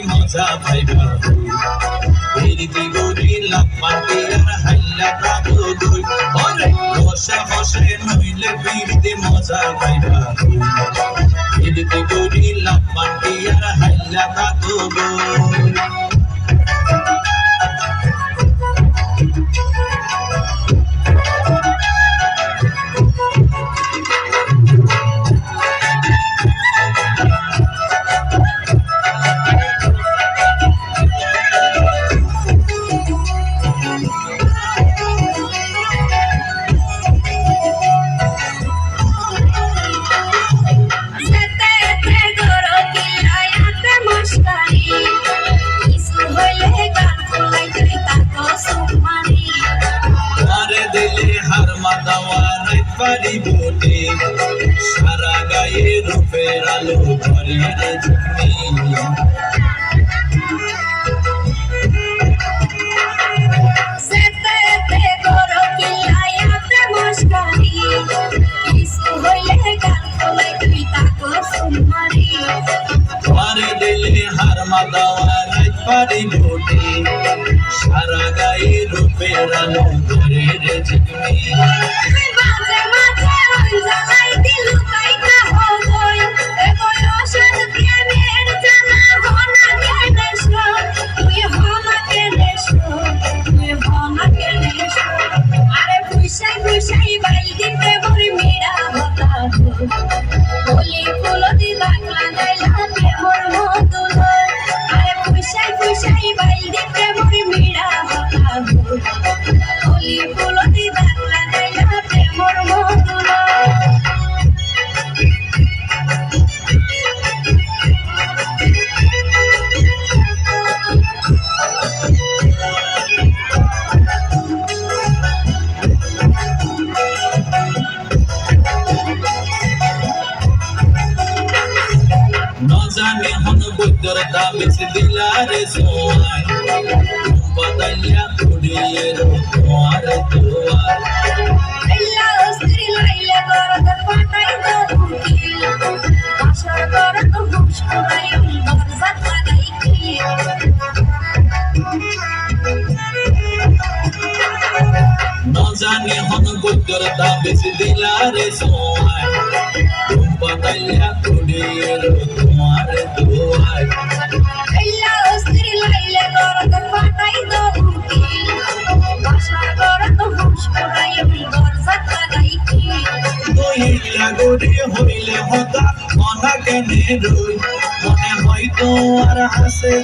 মজা পাইবা প্রীতি করিলা পান্তি আর হাইলা তাতো দুই ওরে রসে হসে নইলে প্রীতি মজা পাইবা প্রীতি করিলা পান্তি আর হাইলা তাতো দুই পারি বলে সারা গায়ে রূপের আলো ভরে রে ঝুমি মারে দিলে হার মাদাওয়া রাত পারি বলে সারা গায়ে রূপের আলো ভরে রে ঝুমি জানে হন বৈদ্যর দাবিস দিলারে সোয়াই বাদাইয়া কুড়িয়ে তোমার দোয়ার ইল্লা অস্ত্রি লাইলে গরদ পাটাই দুকিল আশার গরদ হুশ করাই দরজাত লাগাই কি জানে হন বৈদ্যর দাবিস দিলারে সোয়াই বাদাইয়া কুড়িয়ে তোমার দোয়ার ইল্লা অস্ত্রি লাইলে গরদ পাটাই দুকিল আশার গরদ হুশ করাই দরজাত লাগাই কি দইলা গরে হইলে হতা মনা কেনে রই মনে হয়তো আর হাসে